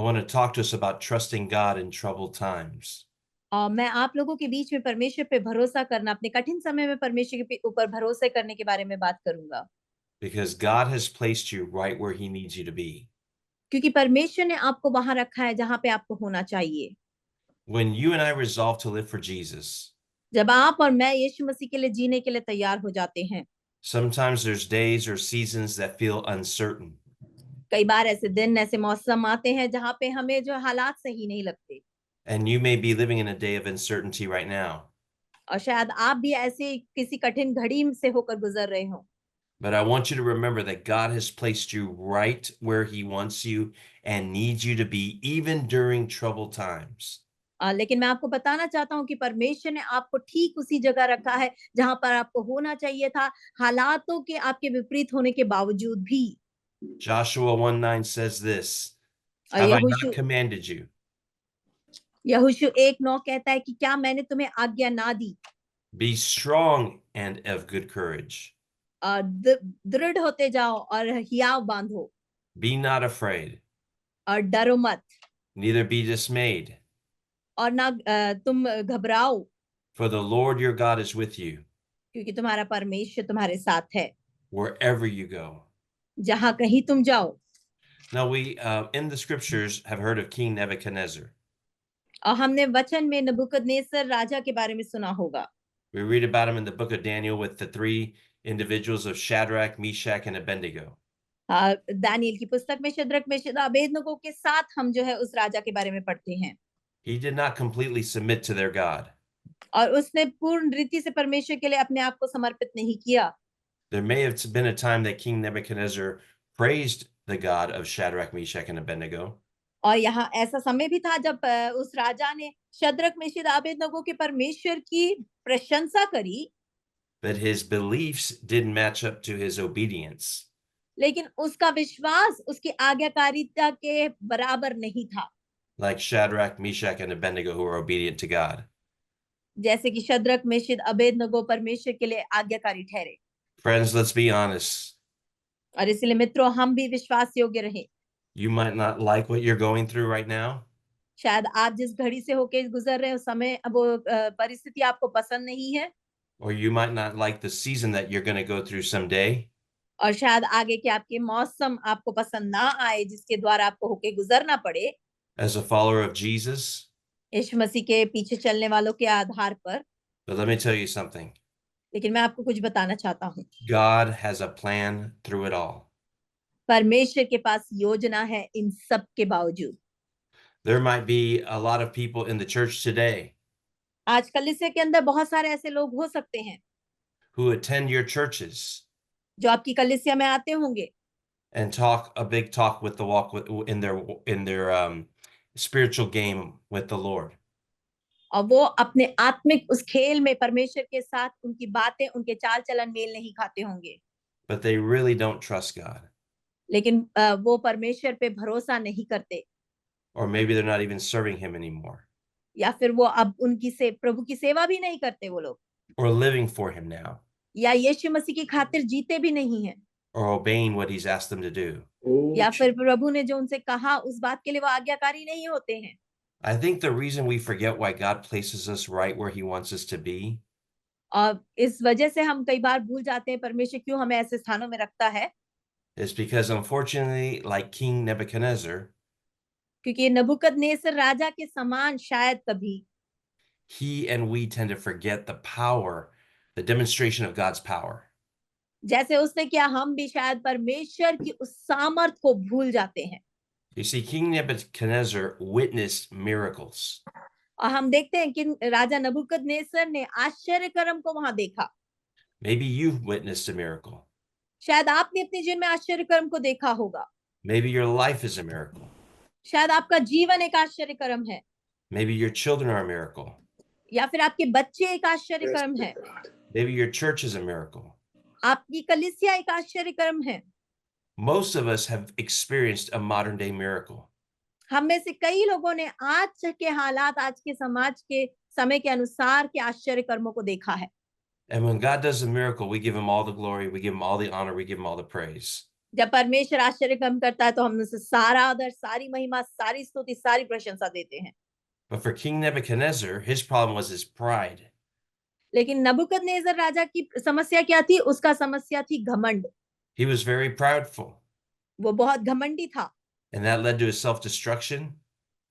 want to talk to us about trusting God in troubled times. मैं आप लोगों के बीच में परमेश्वर पे भरोसा करना, अपने कठिन समय में परमेश्वर के ऊपर भरोसे करने के बारे में बात करूंगा, Because God has placed you right where He needs you to be. क्योंकि परमेश्वर ने आपको वहां रखा है जहां पे आपको होना चाहिए। When you and I resolve to live for Jesus, जब आप और मैं यीशु मसीह के लिए जीने के लिए तैयार हो जाते हैं, sometimes there's days or seasons that feel uncertain. कई बार ऐसे दिन, ऐसे मौसम आते हैं जहां पे हमें जो हालात सही नहीं लगते, And you may be living in a day of uncertainty right now. और शायद आप भी ऐसे किसी कठिन घड़ी से होकर गुजर रहे हो। But I want you to remember that God has placed you right where He wants you and needs you to be, even during troubled times. लेकिन मैं आपको बताना चाहता हूँ कि परमेश्वर ने आपको ठीक उसी जगह रखा है जहां पर आपको होना चाहिए था, हालातों के आपके विपरीत होने के बावजूद भी। Joshua 1:9 says this, और Have I not commanded you? यहोशू 1:9 कहता है कि क्या मैंने तुम्हें आज्ञा ना दी? Be strong and of good courage. दृढ़ होते जाओ और हियाव बांधो Be not afraid, और डरो मत neither be dismayed, और ना तुम घबराओ, for the Lord your God is with you क्योंकि तुम्हारा परमेश्वर तुम्हारे साथ है wherever you go. जहां कहीं तुम जाओ। Now, we in the scriptures have heard of King Nebuchadnezzar. और हमने वचन में नबूकदनेस्सर राजा के बारे में सुना होगा। We read about him in the book of Daniel with the three individuals of Shadrach, Meshach, and Abednego. Daniel की पुस्तक में शद्रक मेशक अबेदनगो के साथ हम जो है उस राजा के बारे में पढ़ते हैं। He did not completely submit to their God. और उसने पूर्ण रीति से परमेश्वर के लिए अपने आप को समर्पित नहीं किया। There may have been a time that King Nebuchadnezzar praised the God of Shadrach, Meshach, and Abednego. और यहाँ ऐसा समय भी था जब उस राजा ने शद्रक मेशक अबेदनगो के परमेश्वर की प्रशंसा करी, But his beliefs didn't match up to his obedience. लेकिन उसका विश्वास उसकी आज्ञाकारिता के बराबर नहीं था, Like Shadrach, Meshach, and Abednego, who are obedient to God. जैसे कि शद्रक मेशक अबेदनगो परमेश्वर के लिए आज्ञाकारी ठहरे। Friends, let's be honest. और इसलिए मित्रों, हम भी विश्वास योग्य रहे। You might not like what you're going through right now. शायद आप जिस घड़ी से होके गुजर रहे हो, समय वो परिस्थिति आपको पसंद नहीं है, Or you might not like the season that you're going to go through someday. और शायद आगे के आपके मौसम आपको पसंद ना आए जिसके द्वारा आपको होके गुजरना पड़े। As a follower of Jesus, यीशु मसीह के पीछे चलने वालों के आधार पर। but let me tell you something. लेकिन मैं आपको कुछ बताना चाहता हूँ, God has a plan through it all. परमेश्वर के पास योजना है इन सब के बावजूद। There might be a lot of people in the church today आज कलीसिया के अंदर बहुत सारे ऐसे लोग हो सकते हैं who attend your churches जो आपकी कलीसिया में आते होंगे and talk a big talk with the walk with, in their spiritual game with the Lord. और वो अपने आत्मिक उस खेल में परमेश्वर के साथ उनकी बातें, उनके चाल चलन मेल नहीं खाते होंगे, But they really don't trust God. लेकिन वो परमेश्वर पे भरोसा नहीं करते, Or maybe they're not even serving him anymore. या फिर वो अब प्रभु की सेवा भी नहीं करते वो लोग, Or living for him now. या यीशु मसीह की खातिर जीते भी नहीं है, Or obeying what he's asked them to do. या फिर प्रभु ने जो उनसे कहा उस बात के लिए वो आज्ञाकारी नहीं होते हैं। I think the reason we forget why God places us right where he wants us to be और इस वजह से हम कई बार भूल जाते हैं परमेश्वर क्यों हमें ऐसे स्थानों में रखता है, is because, unfortunately, like King Nebuchadnezzar, क्योंकि नबूकदनेस्सर राजा के समान शायद कभी he and we tend to forget the power, the demonstration of God's power. जैसे उसने किया, हम भी शायद परमेश्वर की उस सामर्थ को भूल जाते हैं। You see, King Nebuchadnezzar witnessed miracles. और हम देखते हैं कि राजा नबूकदनेस्सर ने आश्चर्य कर्म को वहां देखा। Maybe you've witnessed a miracle. शायद आपने अपने जीवन में आश्चर्य कर्म को देखा होगा। Maybe your life is a miracle. शायद आपका जीवन एक आश्चर्य कर्म है, Maybe your children are a miracle. या फिर आपके बच्चे एक आश्चर्य कर्म है, Maybe your church is a miracle. आपकी कलीसिया एक आश्चर्य कर्म है। Most of us have experienced a modern day miracle. हम में से कई लोगों ने आज के हालात, आज के समाज के समय के अनुसार के आश्चर्य कर्मों को देखा है। And when God does a miracle, we give him all the glory, we give him all the honor, we give him all the praise. जब परमेश्वर आश्चर्य काम करता है तो हम उसे सारा आदर, सारी महिमा, सारी स्तुति, सारी प्रशंसा देते हैं। But for King Nebuchadnezzar, his problem was his pride. लेकिन नबूकदनेस्सर राजा की समस्या क्या थी? उसका समस्या थी घमंड। He was very proudful, वो बहुत घमंडी था and that led to his self-destruction,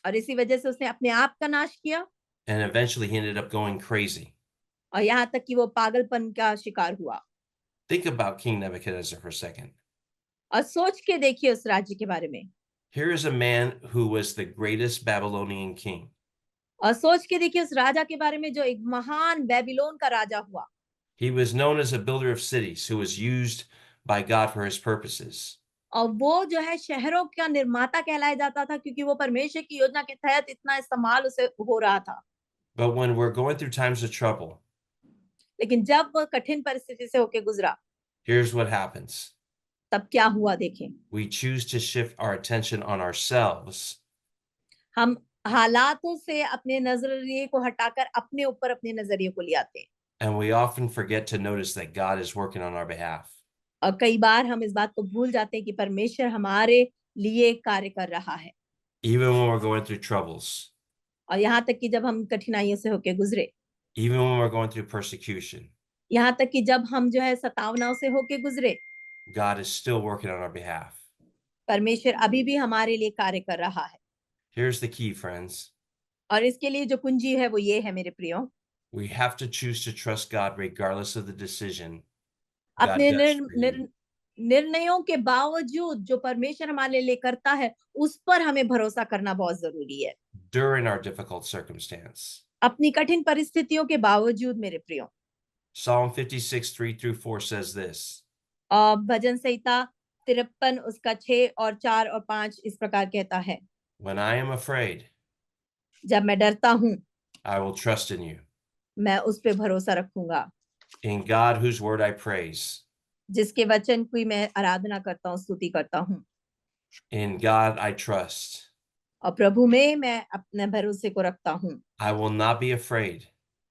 और इसी वजह से उसने अपने आप का नाश किया and eventually he ended up going crazy. और यहाँ तक कि वो पागलपन का शिकार हुआ। Think about King Nebuchadnezzar for a second. और सोच के देखिए उस राज्य के बारे में। Here is a man who was the greatest Babylonian king. और सोच के देखिए उस राजा के बारे में जो एक महान बेबीलोन का राजा हुआ। He was known as a builder of cities who was used by God for his purposes. और वो जो है शहरों का निर्माता कहलाया जाता था क्योंकि वो परमेश्वर की योजना के तहत इतना इस्तेमाल उसे हो रहा था। But when we're going through times of trouble, लेकिन जब वो कठिन परिस्थिति से होके गुजरा, here's what happens. तब क्या हुआ देखें। We choose to shift our attention on ourselves, हम हालातों से अपने नजरिए को हटाकर अपने ऊपर अपने नजरिए को ले आते हैं and we often forget to notice that God is working on our behalf. और कई बार हम इस बात को भूल जाते हैं कि परमेश्वर हमारे लिए कार्य कर रहा है। Even when we're going through troubles, और यहाँ तक कि जब हम कठिनाइयों से होके गुजरे, even when we're going through persecution, यहाँ तक कि जब हम जो है सतावनाओं से होके गुजरे, God is still working on our behalf. परमेश्वर अभी भी हमारे लिए कार्य कर रहा है। Here's the key, friends. और इसके लिए जो कुंजी है वो ये है मेरे प्रियो, We have to choose to trust God regardless of the decision God अपने does for you. निर्णयों के बावजूद जो परमेश्वर हमारे लिए करता है उस पर हमें भरोसा करना बहुत जरूरी है। During our difficult circumstance. अपनी कठिन परिस्थितियों के बावजूद मेरे प्रियो। Psalm 56, 3 through 4 says this. भजन संहिता 53 उसका 6 और 4 और 5 इस प्रकार कहता है, When I am afraid, जब मैं डरता हूँ I will trust in you. मैं उस पे भरोसा रखूंगा, In God, whose word I praise. जिसके वचन की मैं आराधना करता हूँ, स्तुति करता हूँ। In God I trust. और प्रभु में मैं अपने भरोसे को रखता हूँ। I will not be afraid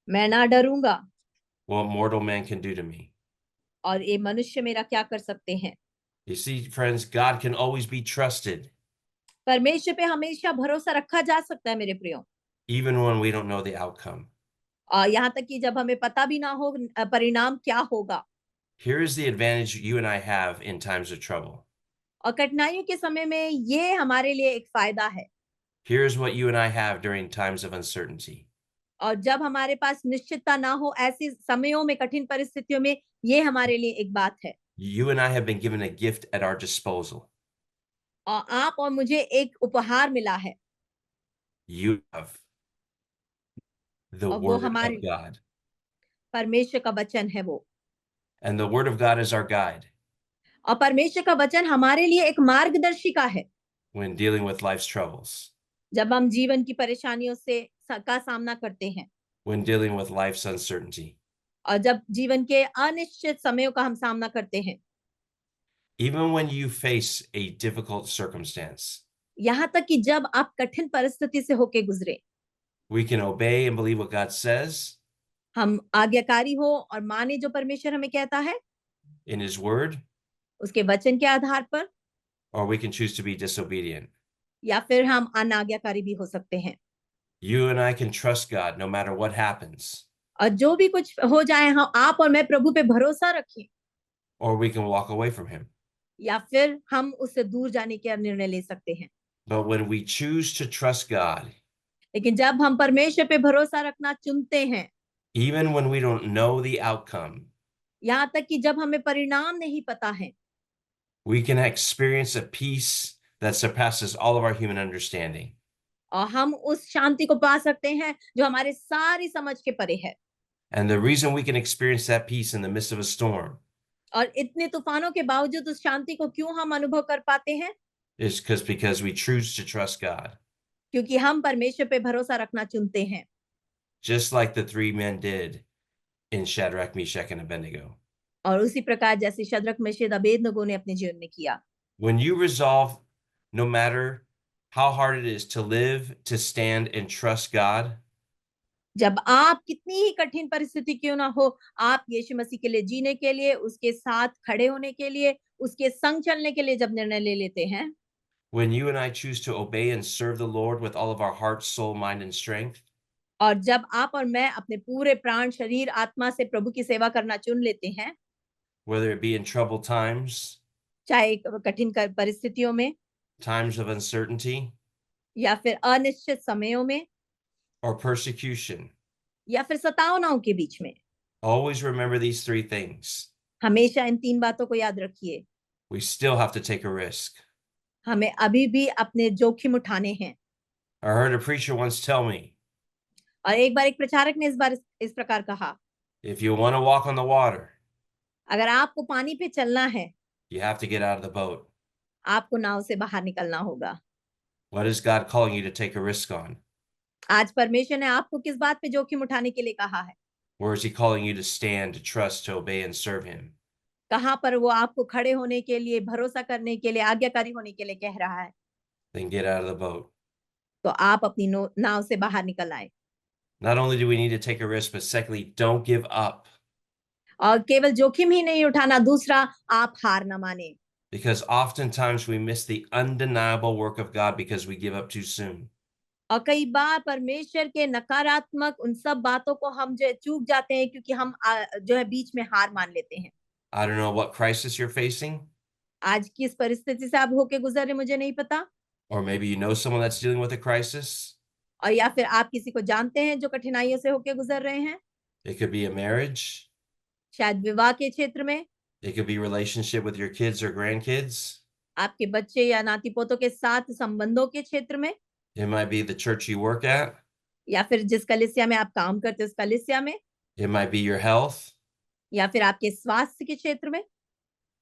मैं ना डरूंगा what mortal man can do to me. और ये मनुष्य मेरा क्या कर सकते हैं। You see, friends, God can always be trusted, परमेश्वर पे हमेशा भरोसा रखा जा सकता है मेरे प्रियो। even when we don't know the outcome. और यहाँ तक कि जब हमें पता भी ना हो परिणाम क्या होगा। Here is the advantage you and I have in times of trouble. और कठिनाइयों के समय में ये हमारे लिए एक फायदा है। Here is what you and I have during times of uncertainty. और जब हमारे पास निश्चितता ना हो ऐसे समयों में, कठिन परिस्थितियों में, ये हमारे लिए एक बात है। You and I have been given a gift at our disposal. और आप और मुझे एक उपहार मिला है You have the और वो word हमारे of God. परमेश्वर का वचन है वो। And the word of God is our guide और परमेश्वर का वचन हमारे लिए एक मार्गदर्शिका है when dealing with life's troubles, जब हम जीवन की परेशानियों से का सामना करते हैं when dealing with life's uncertainty. और जब जीवन के अनिश्चित समयों का हम सामना करते हैं। Even when you face a difficult circumstance, यहाँ तक कि जब आप कठिन परिस्थिति से होके गुजरे, we can obey and believe what God says हम आज्ञाकारी हो और माने जो परमेश्वर हमें कहता है in His word, उसके वचन के आधार पर, or we can choose to be disobedient. या फिर हम अनाज्ञाकारी भी हो सकते हैं। You and I can trust God no matter what happens, और जो भी कुछ हो जाए हम आप और मैं प्रभु पे भरोसा रखें, or we can walk away from Him. या फिर हम उससे दूर जाने का निर्णय ले सकते हैं। But when we choose to trust God, लेकिन जब हम परमेश्वर पे भरोसा रखना चुनते हैं, even when we don't know the outcome, यहाँ तक कि जब हमें परिणाम नहीं पता है, we can experience a peace that surpasses all of our human understanding. और हम उस शांति को पा सकते हैं जो हमारे सारी समझ के परे है। And the reason we can experience that peace in the midst of a storm और इतने तूफानों के बावजूद उस शांति को क्यों हम अनुभव कर पाते हैं? is because we choose to trust God. क्योंकि हम परमेश्वर पे भरोसा रखना चुनते हैं, Just like the three men did in Shadrach, Meshach, and Abednego. और उसी प्रकार जैसे शद्रक मेशक अबेदनगो ने अपने जीवन में किया। When you resolve, no matter how hard it is, to live, to stand, and trust God, जब आप कितनी ही कठिन परिस्थिति क्यों ना हो, आप यीशु मसीह के लिए जीने के लिए, उसके साथ खड़े होने के लिए, उसके संग चलने के लिए जब निर्णय ले लेते हैं, when you and I choose to obey and serve the Lord with all of our heart, soul, mind, and strength, और जब आप और मैं अपने पूरे प्राण, शरीर, आत्मा से प्रभु की सेवा करना चुन लेते हैं, whether it be in troubled times, चाहे कठिन परिस्थितियों में times of uncertainty, या फिर अनिश्चित समयों में or persecution, या फिर सतावनाओं के बीच में, always remember these three things. हमेशा इन 3 बातों को याद रखिए। We still have to take a risk. हमें अभी भी अपने जोखिम उठाने हैं। I heard a preacher once tell me, और एक बार एक प्रचारक ने इस प्रकार कहा, if you want to walk on the water, अगर आपको पानी पे चलना है, you have to get out of the boat. आपको नाव से बाहर निकलना होगा। What is God calling you to take a risk on? आज परमेश्वर ने आपको किस बात पे जोखिम उठाने के लिए कहा है? Where is He calling you to stand, to trust, to obey, and serve Him? कहाँ पर वो आपको खड़े होने के लिए, भरोसा करने के लिए, आज्ञाकारी होने के लिए कह रहा है? Then get out of the boat. तो आप अपनी नाव से बाहर निकल आए। Not only do we need to take a risk, but secondly, don't give up. और केवल जोखिम ही नहीं उठाना, दूसरा आप हार ना माने। Because oftentimes we miss the undeniable work of God because we give up too soon. और कई बार परमेश्वर के नकारात्मक उन सब बातों को हम जो है चूक जाते हैं क्योंकि हम जो है बीच में हार मान लेते हैं। I don't know what crisis you're facing, आज किस परिस्थिति से आप होके गुजर रहे मुझे नहीं पता, or maybe you know someone that's dealing with a crisis. और या फिर आप किसी को जानते हैं जो कठिनाइयों से होके गुजर रहे हैं। It could be a marriage. शायद विवाह के क्षेत्र में, It could be relationship with your kids or grandkids. आपके बच्चे या नाती-पोतों के साथ संबंधों के क्षेत्र में, It might be the church you work at. या फिर जिस कलीसिया में आप काम करते हैं उस कलीसिया में, It might be your health. या फिर आपके स्वास्थ्य के क्षेत्र में,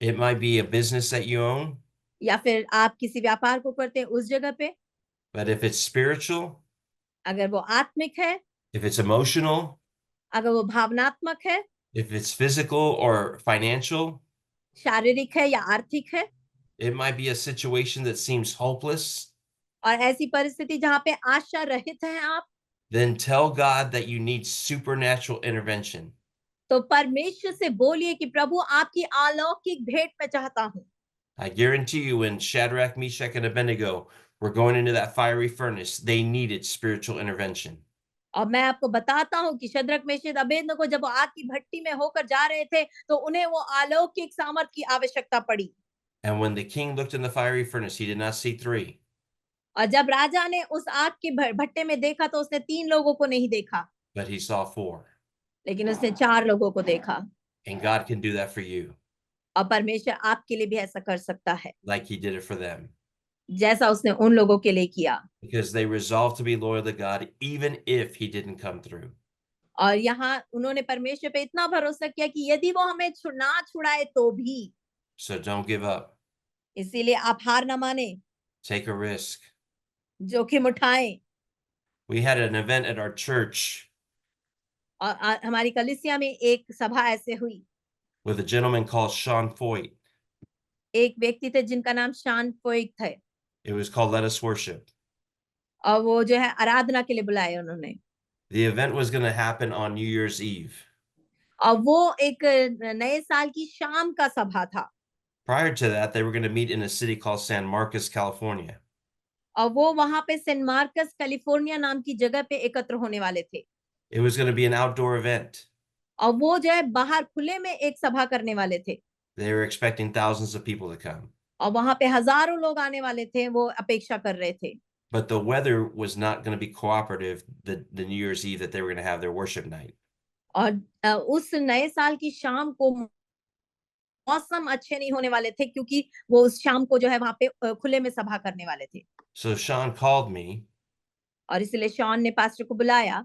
It might be a business that you own. या फिर आप किसी व्यापार को करते हैं उस जगह पे। But if it's spiritual, अगर वो आत्मिक है, if it's emotional, अगर वो भावनात्मक है, if it's physical or financial, शारीरिक है या आर्थिक है, it might be a situation that seems hopeless, और ऐसी परिस्थिति जहाँ पे आशा रहित हैं आप, then tell God that you need supernatural intervention. तो परमेश्वर से बोलिए कि प्रभु आपकी अलौकिक भेंट मैं चाहता हूँ। I guarantee you, when Shadrach, Meshach, and Abednego were going into that fiery furnace, they needed spiritual intervention. और मैं आपको बताता हूँ कि शद्रक मेशक अबेदनगो जब वो आग की भट्टी में होकर जा रहे थे, तो उन्हें वो अलौकिक सामर्थ की आवश्यकता पड़ी। And when the king looked in the fiery furnace, he did not see three, और जब राजा ने उस आग के भट्टे में देखा तो उसने 3 लोगों को नहीं देखा, but he saw four. लेकिन उसने 4 लोगों को देखा। And God can do that for you, और परमेश्वर आपके लिए भी ऐसा कर सकता है, like he did it for them. जैसा उसने उन लोगों के लिए किया। Because they resolved to be loyal to God, even if he didn't come through. और यहाँ उन्होंने परमेश्वर पे इतना भरोसा किया कि यदि वो हमें ना छुड़ाए तो भी। So don't give up. इसीलिए आप हार ना माने, Take a risk. जोखिम उठाएं। We had an event at our church और हमारी कलीसिया में एक सभा ऐसे हुई। with a gentleman called Sean Foyt. एक व्यक्ति थे जिनका नाम शान फोइक थे, It was called Let Us Worship. और वो जो है आराधना के लिए बुलाए उन्होंने। The event was going to happen on New Year's Eve. और वो एक नए साल की शाम का सभा था। Prior to that, they were going to meet in a city called San Marcos, California. और वो वहां पे सेंट मार्कस कैलिफोर्निया नाम की जगह पे एकत्र होने वाले थे। It was going to be an outdoor event. और वो जो है बाहर खुले में एक सभा करने वाले थे। They were expecting thousands of people to come. और वहां पे हजारों लोग आने वाले थे, वो अपेक्षा कर रहे थे। But the weather was not going to be cooperative the New Year's Eve that they were going to have their worship night. और उस नए साल की शाम को मौसम अच्छे नहीं होने वाले थे क्योंकि वो उस शाम को जो है वहां पे खुले में सभा करने वाले थे। So Sean called me और इसलिए शॉन ने पास्टर को बुलाया,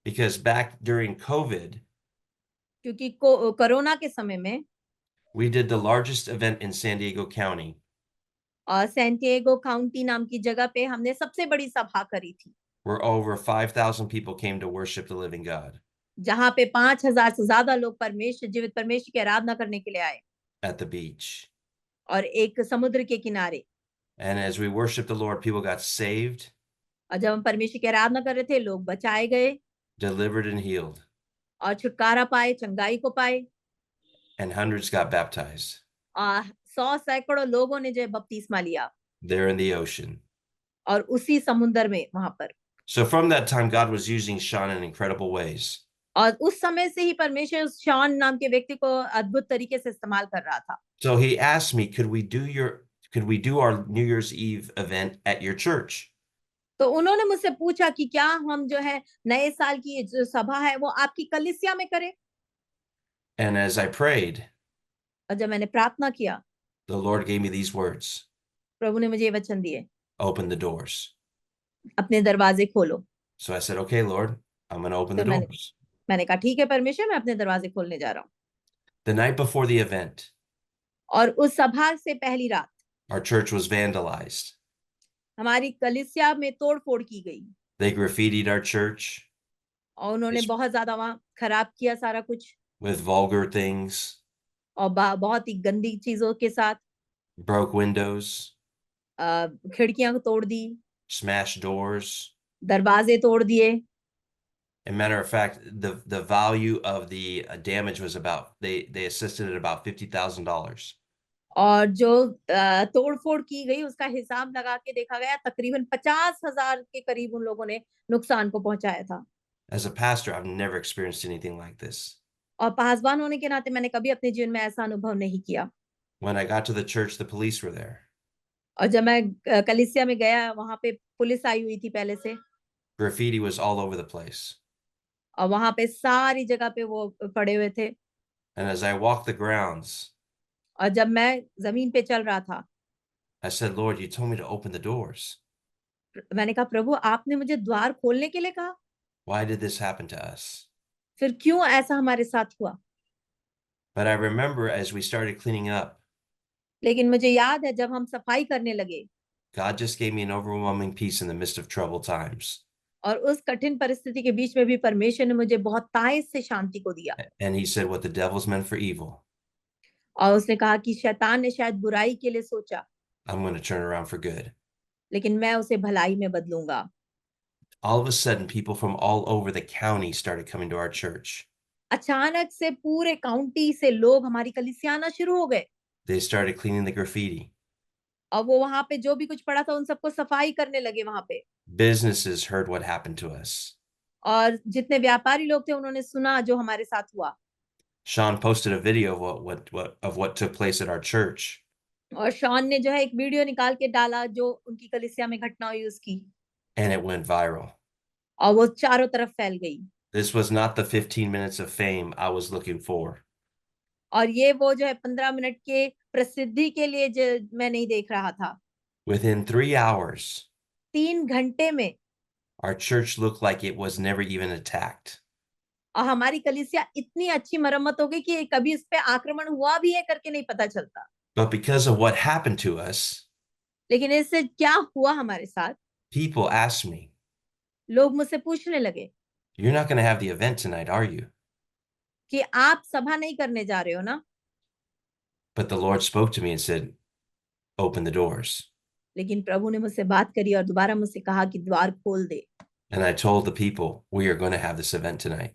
because back during COVID, क्योंकि कोरोना के समय में we did the largest event in San Diego County. और सैंटियागो काउंटी नाम की जगह पे हमने सबसे बड़ी सभा करी थी, Where over 5,000 people came to worship the living God जहां पे 5,000 से ज्यादा लोग जीवित परमेश्वर की आराधना करने के लिए आए, at the beach. और एक समुद्र के किनारे। And as we worshiped the Lord, people got saved, और जब हम परमेश्वर की आराधना कर रहे थे, लोग बचाए गए, delivered and healed, और छुटकारा पाए, चंगाई को पाए। and hundreds got baptized 100 सैकड़ों लोगों ने जो है बपतिस्मा लिया there in the ocean. और उसी समुंदर में वहां पर। So from that time, God was using Sean in incredible ways. और उस समय से ही परमेश्वर उस शॉन नाम के व्यक्ति को अद्भुत तरीके से इस्तेमाल कर रहा था। So he asked me, could we do our New Year's Eve event at your church? तो उन्होंने मुझसे पूछा कि क्या हम जो है नए साल की जो सभा है वो आपकी कलीसिया में करें। And as I prayed, और जब मैंने प्रार्थना किया, the Lord gave me these words: प्रभु ने मुझे ये वचन दिए, open the doors. अपने दरवाजे खोलो। So I said, okay, Lord, I'm going to open तो the doors. मैंने कहा ठीक है परमेश्वर, मैं अपने दरवाजे खोलने जा रहा हूँ। The night before the event, और उस सभा से पहली रात our church was vandalized. हमारी कलीसिया में तोड़-फोड़ की गई They graffitied our church और उन्होंने It's- बहुत ज्यादा वहां खराब किया सारा कुछ with vulgar things, और बहुत ही गंदी चीजों के साथ broke windows, खिड़कियां तोड़ दी, smashed doors. दरवाजे तोड़ दिए। As a matter of fact, the value of the damage was about they assisted at about $50,000. और जो तोड़-फोड़ की गई उसका हिसाब लगा के देखा गया तकरीबन 50,000 के करीब उन लोगों ने नुकसान को पहुंचाया था। As a pastor, I've never experienced anything like this. और पासवान होने के नाते मैंने कभी अपने जीवन में ऐसा अनुभव नहीं किया। When I got to the church, the police were there. और जब मैं कलीसिया में गया वहां पे पुलिस आई हुई थी पहले से Graffiti was all over the place. और वहां पे सारी जगह पे वो पड़े हुए थे। And as I walked the grounds, और जब मैं जमीन पे चल रहा था, I said, Lord, you told me to open the doors. मैंने कहा प्रभु आपने मुझे द्वार खोलने के लिए कहा, Why did this happen to us? फिर क्यों ऐसा हमारे साथ हुआ? But I remember as we started cleaning up, लेकिन मुझे याद है जब हम सफाई करने लगे God just gave me an overwhelming peace in the midst of troubled times. और उस कठिन परिस्थिति के बीच में भी परमेश्वर ने मुझे बहुत तायत से शांति को दिया। And he said, what the devil's meant for evil, और उसने कहा कि शैतान ने शायद बुराई के लिए सोचा, I'm going to turn around for good. लेकिन मैं उसे भलाई में बदलूंगा। All of a sudden, people from all over the county started coming to our church. अचानक से पूरे काउंटी से लोग हमारी कलीसिया आना शुरू हो गए They started cleaning the graffiti. और वो वहां पे जो भी कुछ पड़ा था उन सबको सफाई करने लगे वहां पे। Businesses heard what happened to us. और जितने व्यापारी लोग थे उन्होंने सुना जो हमारे साथ हुआ। Sean posted a video of what took place at our church. और शॉन ने जो है एक वीडियो निकाल के डाला जो उनकी कलीसिया में घटना हुई उसकी, And it went viral. और वो चारों तरफ फैल गई। This was not the 15 minutes of fame I was looking for. और ये वो जो है 15 मिनट के प्रसिद्धि के लिए जो मैं नहीं देख रहा था। Within 3 hours, 3 घंटे में our church looked like it was never even attacked. और हमारी कलीसिया इतनी अच्छी मरम्मत हो गई कि कभी इस पे आक्रमण हुआ भी है करके नहीं पता चलता। But because of what happened to us, लेकिन इससे क्या हुआ हमारे साथ, people asked me, लोग मुझसे पूछने लगे you're not going to have the event tonight, are you? कि आप सभा नहीं करने जा रहे हो ना? But the Lord spoke to me and said, open the doors. लेकिन प्रभु ने मुझसे बात करी और दोबारा मुझसे कहा कि द्वार खोल दे। And I told the people, we are going to have this event tonight.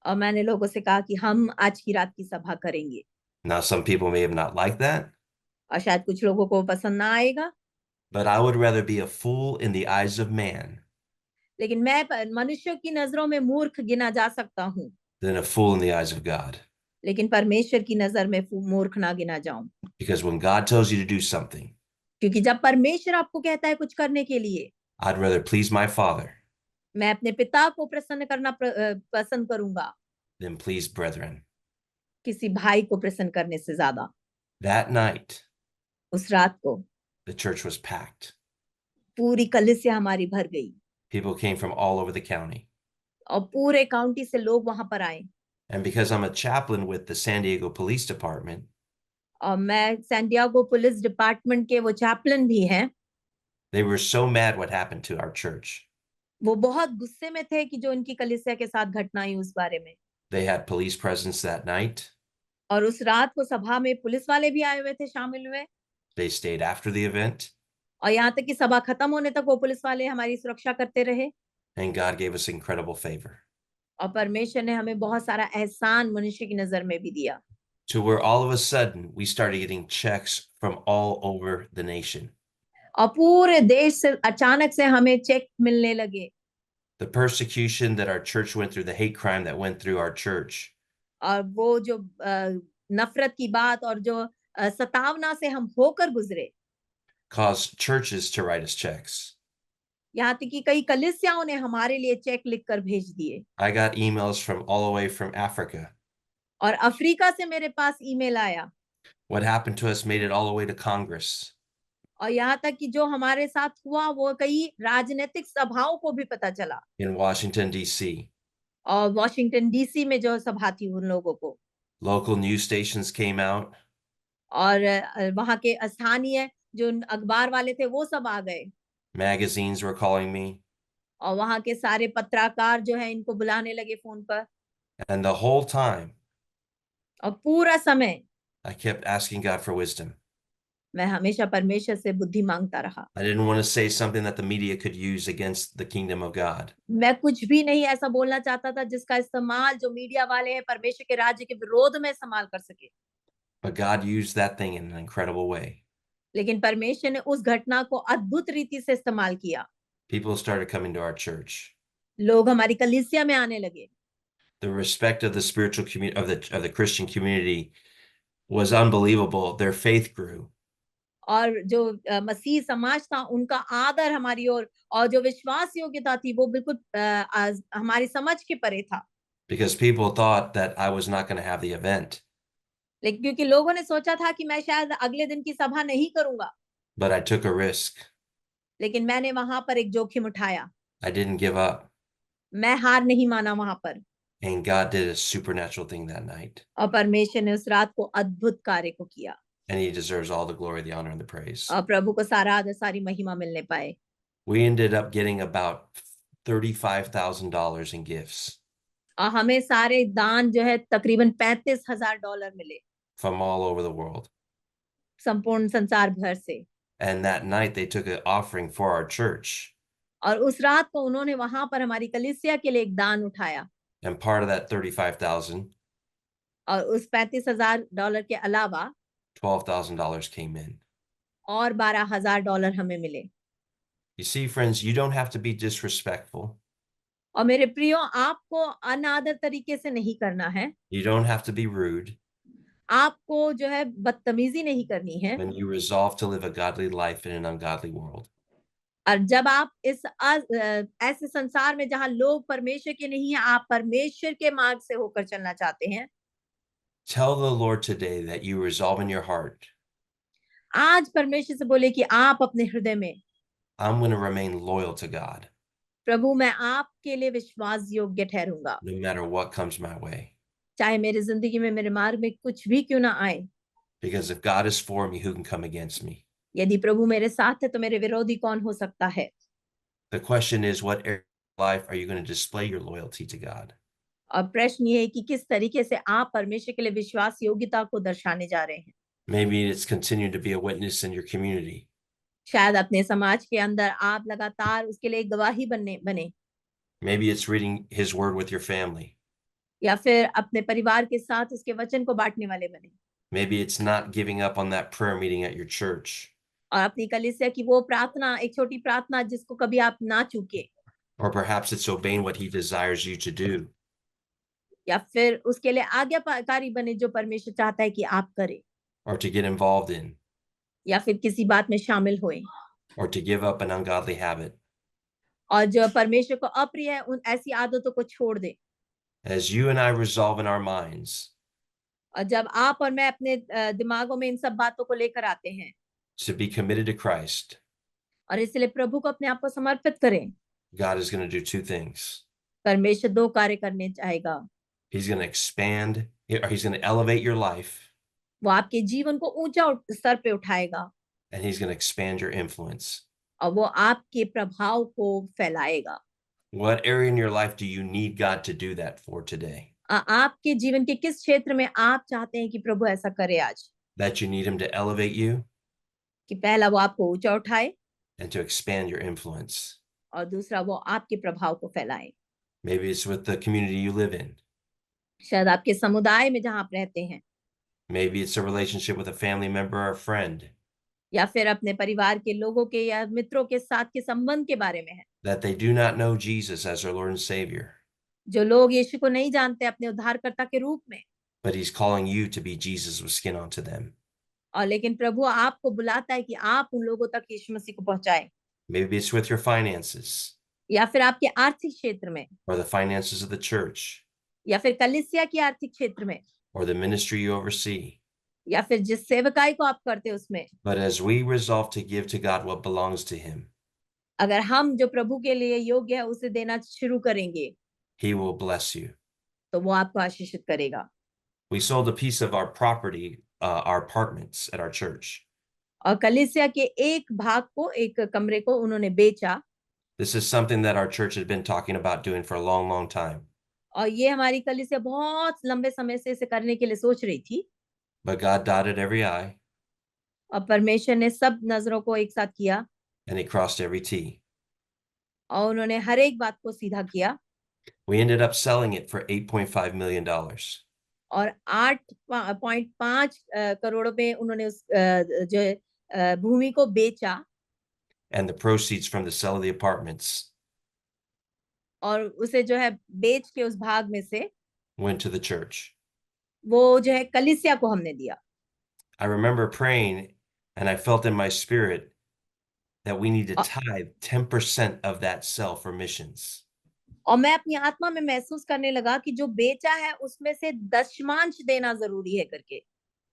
और मैंने लोगों से कहा कि हम आज की रात की सभा करेंगे। Now, some people may have not liked that, और शायद कुछ लोगों को पसंद ना आएगा, but I would rather be a fool in the eyes of man लेकिन मैं मनुष्यों की नजरों में मूर्ख गिना जा सकता हूँ, than a fool in the eyes of God. लेकिन परमेश्वर की नजर में मूर्ख ना गिना जाऊं। Because when God tells you to do something, क्योंकि जब परमेश्वर आपको कहता है कुछ करने के लिए, I'd rather please my Father मैं अपने पिता को प्रसन्न करना पसंद करूंगा than please brethren. किसी भाई को प्रसन्न करने से ज्यादा। That night, उस रात को the church was packed. पूरी कलीसिया हमारी भर गई People came from all over the county. और पूरे काउंटी से लोग वहां पर आए। And because I'm a chaplain with the San Diego Police Department, और मैं सैन डिएगो पुलिस डिपार्टमेंट के वो चैपलन भी हैं। they were so mad what happened to our church. वो बहुत गुस्से में थे कि जो उनकी कलीसिया के साथ घटना हुई उस बारे में। They had police presence that night. और उस रात को सभा में पुलिस वाले भी आए हुए थे, शामिल हुए। They stayed after the event. और यहाँ तक कि सभा खत्म होने तक वो पुलिस वाले हमारी सुरक्षा करते रहे। And God gave us incredible favor. और परमेश्वर ने हमें बहुत सारा एहसान मनुष्य की नजर में भी दिया, to where all of a sudden we started getting checks from all over the nation. और पूरे देश से अचानक से हमें चेक मिलने लगे। The persecution that our church went through, the hate crime that went through our church, और वो जो नफरत की बात और जो सतावना से हम होकर गुजरे, caused churches to write us checks. यहाँ तक कि कई कलीसियाओं ने हमारे लिए चेक लिखकर भेज दिए। I got emails from all the way from Africa. और अफ्रीका से मेरे पास ईमेल आया, What happened to us made it all the way to Congress. और यहाँ तक कि जो हमारे साथ हुआ वो कई राजनीतिक सभाओं को भी पता चला, In Washington, D.C. और वॉशिंगटन डीसी में जो सभा थी उन लोगों को, Local news stations came out. और वहाँ के स्थानीय जो अखबार वाले थे वो सब आ गए, Magazines were calling me. और वहाँ के सारे पत्रकार जो है इनको बुलाने लगे फोन पर। And the whole time, और पूरा समय I kept asking God for wisdom. मैं हमेशा परमेश्वर से बुद्धि मांगता रहा। I didn't want to say something that the media could use against the kingdom of God. मैं कुछ भी नहीं ऐसा बोलना चाहता था जिसका इस्तेमाल जो मीडिया वाले हैं परमेश्वर के राज्य के विरोध में इस्तेमाल कर सके, But God used that thing in an incredible way. लेकिन परमेश्वर ने उस घटना को अद्भुत रीति से इस्तेमाल किया। People started coming to our church. लोग हमारी कलीसिया में आने लगे। The respect of the spiritual community of the Christian community was unbelievable. Their faith grew. और जो मसीह समाज था उनका आदर हमारी ओर और जो विश्वास योग्यता थी वो बिल्कुल हमारी समझ के परे था। Because people thought that I was not going to have the event. लेकिन क्योंकि लोगों ने सोचा था कि मैं शायद अगले दिन की सभा नहीं करूंगा, But I took a risk. लेकिन मैंने वहां पर एक जोखिम उठाया। I didn't give up. मैं हार नहीं माना वहां पर, And God did a supernatural thing that night. और परमेश्वर ने उस रात को अद्भुत कार्य को किया, And He deserves all the glory, the honor, and the praise. और प्रभु को सारा आदर सारी महिमा मिलने पाए। We ended up getting about $35,000 in gifts और हमें सारे दान जो है तकरीबन $35,000 मिले, from all over the world. संपूर्ण संसार भर से। And that night they took an offering for our church. और उस रात को उन्होंने वहां पर हमारी कलीसिया के लिए एक दान उठाया, And part of that 35,000, और उस $35,000 के अलावा $12,000 came in. और $12,000 हमें मिले। You see, friends, you don't have to be disrespectful. और मेरे प्रियो, आपको अनादर तरीके से नहीं करना है, You don't have to be rude आपको जो है बदतमीजी नहीं करनी है। when you resolve to live a godly life in an ungodly world. और जब आप इस ऐसे संसार में जहां लोग परमेश्वर के नहीं है, आप परमेश्वर के मार्ग से होकर चलना चाहते हैं, Tell the Lord today that you resolve in your heart, आज परमेश्वर से बोले कि आप अपने हृदय में, I'm going to remain loyal to God प्रभु मैं आपके लिए विश्वास योग्य ठहरूंगा, no matter what comes my way. चाहे मेरी जिंदगी में मेरे मार्ग में कुछ भी क्यों ना आए। Because if God is for me, who can come against me? यदि प्रभु मेरे साथ है तो मेरे विरोधी कौन हो सकता है। The question is, what area of life are you going to display your loyalty to God? और प्रश्न ये है कि किस तरीके से आप परमेश्वर के लिए विश्वास योग्यता को दर्शाने जा रहे हैं। Maybe it's continuing to be a witness in your community. शायद अपने समाज के अंदर आप लगातार उसके लिए गवाही बने, Maybe it's reading His Word with your family. या फिर अपने परिवार के साथ उसके वचन को बांटने वाले बने, Maybe it's not giving up on that prayer meeting at your church. और अपनी कलीसिया की वो प्रार्थना, एक छोटी प्रार्थना जिसको कभी आप ना चूके, Or perhaps it's obeying what He desires you to do. या फिर उसके लिए आज्ञाकारी बने जो परमेश्वर चाहता है कि आप करें, Or to get involved in. या फिर किसी बात में शामिल होएं, Or to give up an ungodly habit. और जो परमेश्वर को अप्रिय है उन ऐसी आदतों को छोड़ दें। As you and I resolve in our minds और जब आप और मैं अपने दिमागों में इन सब बातों को लेकर आते हैं to be committed to Christ, और इसलिए प्रभु को अपने आप को समर्पित करें, God is going to do two things. परमेश्वर दो कार्य करने चाहेगा। He's going to expand, or He's going to elevate your life, वो आपके जीवन को ऊंचा स्तर पे उठाएगा, and He's going to expand your influence. और वो आपके प्रभाव को फैलाएगा। What area in your life do you need God to do that for today? आपके जीवन के किस क्षेत्र में आप चाहते हैं कि प्रभु ऐसा करे आज? That you need Him to elevate you कि पहला वो आपको ऊंचा उठाए, and to expand your influence. और दूसरा वो आपके प्रभाव को फैलाए। Maybe it's with the community you live in. शायद आपके समुदाय में जहाँ आप रहते हैं, Maybe it's a relationship with a family member or a friend या फिर अपने परिवार के लोगों के या मित्रों के साथ के संबंध के बारे में है। that they do not know Jesus as their Lord and Savior, जो लोग यीशु को नहीं जानते अपने उद्धारकर्ता के रूप में, but He's calling you to be Jesus with skin onto them. और लेकिन प्रभु आपको बुलाता है कि आप उन लोगों तक यीशु मसीह को पहुंचाएं, Maybe it's with your finances या फिर आपके आर्थिक क्षेत्र में, or the finances of the church या फिर कलीसिया की आर्थिक क्षेत्र में, or the ministry you oversee. या फिर जिस सेवकाई को आप करते हैं उसमें। But as we resolve to give to God what belongs to Him, अगर हम जो प्रभु के लिए योग्य है उसे देना शुरू करेंगे, He will bless you. तो वो आपको आशीषित करेगा। We sold a piece of our property, our apartments at our church. और कलीसिया के एक भाग को, एक कमरे को उन्होंने बेचा, This is something that our church had been talking about doing for a long, long time. और ये हमारी कलीसिया बहुत लंबे समय से इसे करने के लिए सोच रही थी, But God dotted every I और परमेश्वर ने सब नजरों को एक साथ किया, and He crossed every T. और उन्होंने हर एक बात को सीधा किया, We ended up selling it for $8.5 million. और 8.5 करोड़ में उन्होंने उस जो भूमि को बेचा, And the proceeds from the sale of the apartments और उसे जो है बेच के उस भाग में से went to the church. वो जो है कलीसिया को हमने दिया। I remember praying and I felt in my spirit that we need to tithe 10% of that sale for missions. और मैं अपनी आत्मा में महसूस करने लगा कि जो बेचा है उसमें से दशमांश देना जरूरी है करके,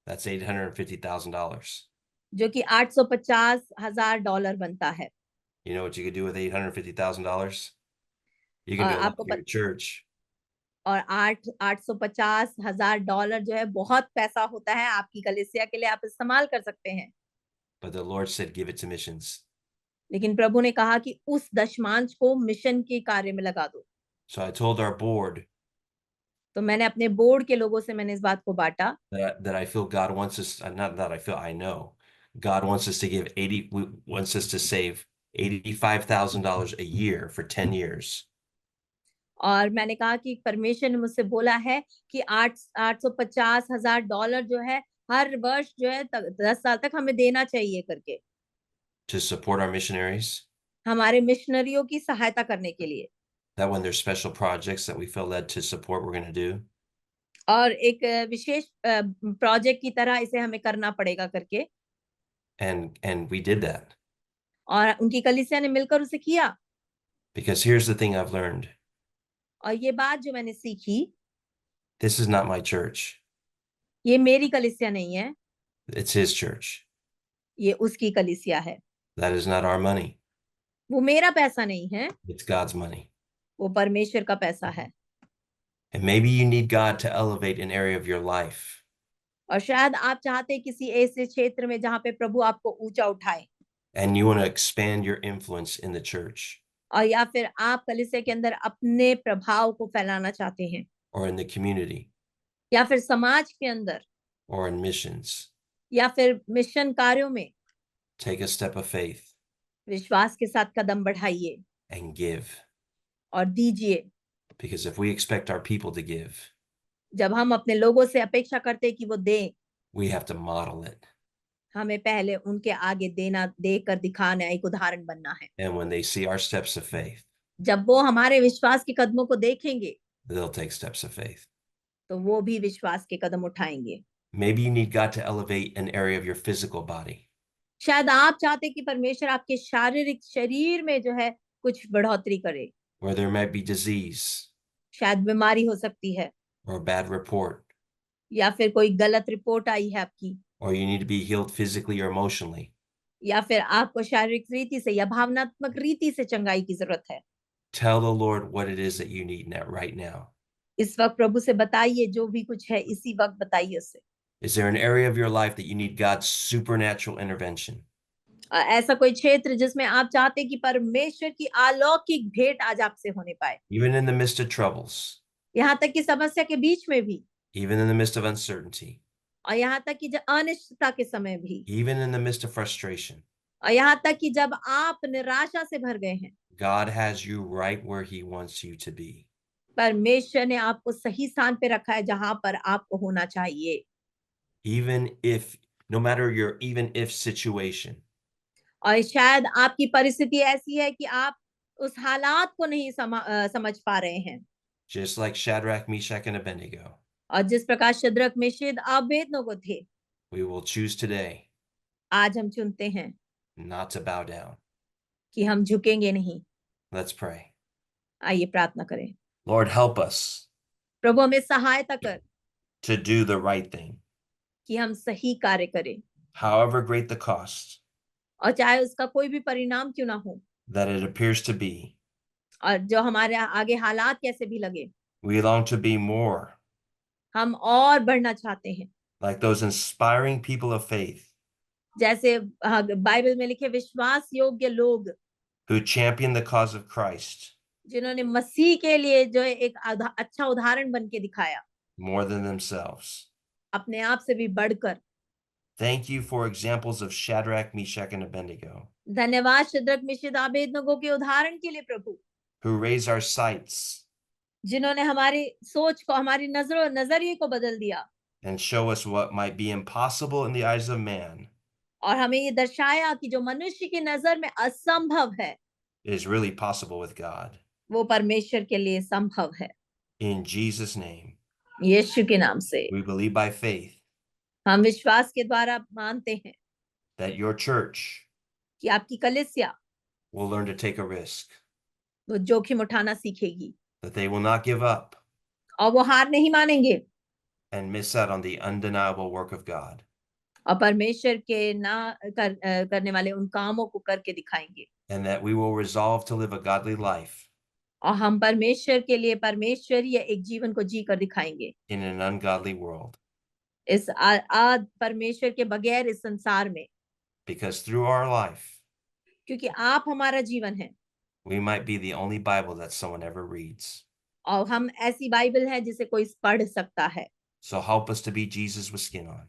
That's $850,000. जो कि $850,000 बनता है। You know what you could do with $850,000? You और can do a lot आपको for your church. और $850,000 जो है बहुत पैसा होता है, आपकी कलीसिया के लिए आप इस्तेमाल कर सकते हैं। But the Lord said, give it to missions. लेकिन प्रभु ने कहा कि उस दशमांश को मिशन के कार्य में लगा दो। So I told our board तो मैंने अपने बोर्ड के लोगों से मैंने इस बात को बांटा, that I feel God wants us, not that I feel, I know God wants us to give wants us to save $85,000 a year for 10 years. और मैंने कहा कि परमेश्वर ने मुझसे बोला है कि $850,000 जो है हर वर्ष जो है 10 साल तक हमें देना चाहिए करके, To support our missionaries, हमारे मिशनरियों की सहायता करने के लिए। that when there's special projects that we feel led to support, we're going to do. और एक विशेष प्रोजेक्ट की तरह इसे हमें करना पड़ेगा करके, And we did that. और उनकी कलीसिया ने मिलकर उसे किया। Because here's the thing I've learned. और ये बात जो मैंने सीखी, This is not my church. ये मेरी कलीसिया नहीं है, It's His church. ये उसकी कलीसिया है। That is not our money. वो मेरा पैसा नहीं है, It's God's money. वो परमेश्वर का पैसा है। And maybe you need God to elevate an area of your life. और शायद आप चाहते हैं किसी ऐसे क्षेत्र में जहाँ पे प्रभु आपको ऊंचा उठाए, And you want to expand your influence in the church और या फिर आप कलीसिया के अंदर अपने प्रभाव को फैलाना चाहते हैं, or in the community या फिर समाज के अंदर, or in missions. या फिर मिशन कार्यों में, Take a step of faith विश्वास के साथ कदम बढ़ाइए and give. और दीजिए। Because if we expect our people to give, जब हम अपने लोगों से अपेक्षा करते हैं कि वो दें, we have to model it. हमें पहले उनके आगे देना, देकर दिखाना, एक उदाहरण बनना है। And when they see our steps of faith, जब वो हमारे विश्वास के कदमों को देखेंगे, they'll take steps of faith. तो वो भी विश्वास के कदम उठाएंगे। Maybe you need God to elevate an area of your physical body. शायद आप चाहते हैं कि परमेश्वर आपके शारीरिक शरीर में जो है कुछ बढ़ोतरी करे, Where there might be disease शायद बीमारी हो सकती है, or a bad report, या फिर कोई गलत रिपोर्ट आई है आपकी, or you need to be healed physically or emotionally. या फिर आपको शारीरिक रीति से या भावनात्मक रीति से चंगाई की जरूरत है। Tell the Lord what it is that you need right now. इस वक्त प्रभु से बताइए, जो भी कुछ है इसी वक्त बताइए उससे। Is there an area of your life that you need God's supernatural intervention? ऐसा कोई क्षेत्र जिसमें आप चाहते हैं कि परमेश्वर की अलौकिक भेंट आज आपसे होने पाए, Even in the midst of troubles, यहाँ तक कि समस्या के बीच में भी, even in the midst of uncertainty, और यहाँ तक कि अनिश्चितता के समय भी, even in the midst of frustration, और यहाँ तक कि जब आप निराशा से भर गए हैं, God has you right where He wants you to be. परमेश्वर ने आपको सही स्थान पे रखा है जहां पर आपको होना चाहिए। Even if, no matter your even if situation, और शायद आपकी परिस्थिति ऐसी है कि आप उस हालात को नहीं समझ पा रहे हैं। just like Shadrach, Meshach, and Abednego, और जिस प्रकार शद्रक मेशद अबेदनगो थे, we will choose today आज हम चुनते हैं not to bow down. कि हम झुकेंगे नहीं। Let's pray. आइए प्रार्थना करें। Lord, help us प्रभु हमें सहायता कर to do the right thing, कि हम सही कार्य करें, however great the cost और चाहे उसका कोई भी परिणाम क्यों ना हो, that it appears to be. और जो हमारे आगे हालात कैसे भी लगे, We long to be more हम और बढ़ना चाहते हैं। like those inspiring people of faith जैसे बाइबल में लिखे विश्वास योग्य लोग, who champion the cause of Christ जिन्होंने मसीह के लिए जो है एक अच्छा उदाहरण बन के दिखाया, more than themselves. अपने आप से भी बढ़कर। Thank you for examples of Shadrach, Meshach, and Abednego धन्यवाद शद्रक मेशद अबेदनगो के उदाहरण के लिए प्रभु, who raise our sights जिन्होंने हमारी सोच को, हमारी नजरिए को बदल दिया and show us what might be impossible in the eyes of man और हमें ये दर्शाया कि जो मनुष्य की नजर में असंभव है, is really possible with God. वो परमेश्वर के लिए संभव है। In Jesus' name, यीशु के नाम से we believe by faith हम विश्वास के द्वारा मानते हैं that your church कि आपकी कलीसिया will learn to take a risk, वो जोखिम उठाना सीखेगी that they will not give up और वो हार नहीं मानेंगे and miss out on the undeniable work of God. और परमेश्वर के करने वाले उन कामों को करके दिखाएंगे, And that we will resolve to live a godly life और हम परमेश्वर के लिए परमेश्वरीय एक जीवन को जी कर दिखाएंगे in an ungodly world. इस परमेश्वर के बगैर इस संसार में, Because through our life, क्योंकि आप हमारा जीवन है we might be the only Bible that someone ever reads. और हम ऐसी बाइबल है जिसे कोई पढ़ सकता है। So help us to be Jesus with skin on.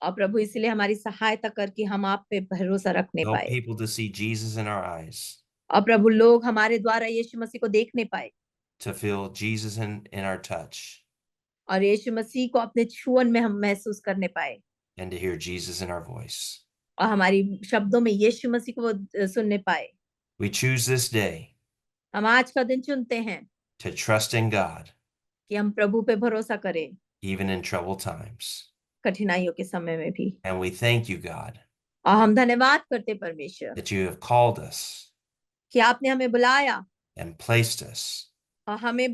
और प्रभु इसलिए हमारी सहायता कर कि हम आप पे भरोसा रखने Help पाए, people to see Jesus in our eyes, और प्रभु लोग हमारे द्वारा यीशु मसीह को देखने पाए, to feel Jesus in our touch, और यीशु मसीह को अपने छुअन में हम महसूस करने पाए, and to hear Jesus in our voice. और हमारी शब्दों में यीशु मसीह को वो सुनने पाए। We choose this day हम आज का दिन चुनते हैं to trust in God, कि हम प्रभु पे भरोसा करें, even in troubled times. कठिनाइयों के समय में भी। And we thank you, God, और हम धन्यवाद करते परमेश्वर that you have called us कि आपने हमें बुलाया and placed us और हमें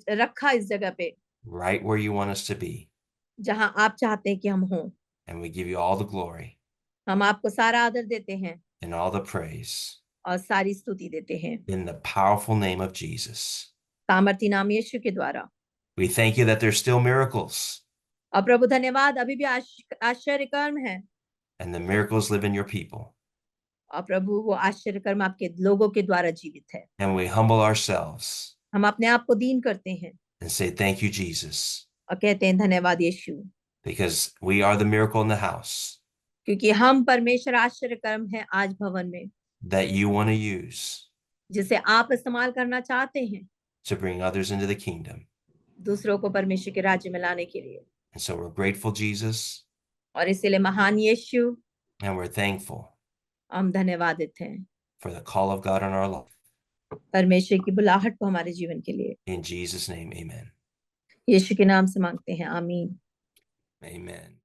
रखा इस जगह पे right where you want us to be. जहां आप चाहते हैं कि हम हों। And we give you all the glory हम आपको सारा आदर देते हैं and all the praise और सारी स्तुति देते हैं in the powerful name of Jesus. सामर्थी नाम यीशु के द्वारा। We thank you that there's still miracles, और प्रभु धन्यवाद, अभी भी आश्चर्य कर्म है, and the miracles live in your people. और प्रभु वो आश्चर्य कर्म आपके लोगों के द्वारा जीवित है। And we humble ourselves हम अपने आप को दीन करते हैं and say, thank you, Jesus, और कहते हैं धन्यवाद यीशु, because we are the miracle in the house क्योंकि हम परमेश्वर आश्चर्य कर्म है आज भवन में, that you want to use जिसे आप इस्तेमाल करना चाहते हैं to bring others into the kingdom. दूसरों को परमेश्वर के राज्य में लाने के लिए। And so we're grateful, Jesus, और इसलिए महान यीशु, and we're thankful हम धन्यवादित हैं for the call of God on our life. परमेश्वर की बुलाहट को हमारे जीवन के लिए। In Jesus' name, amen. यीशु के नाम से मांगते हैं, आमीन। Amen.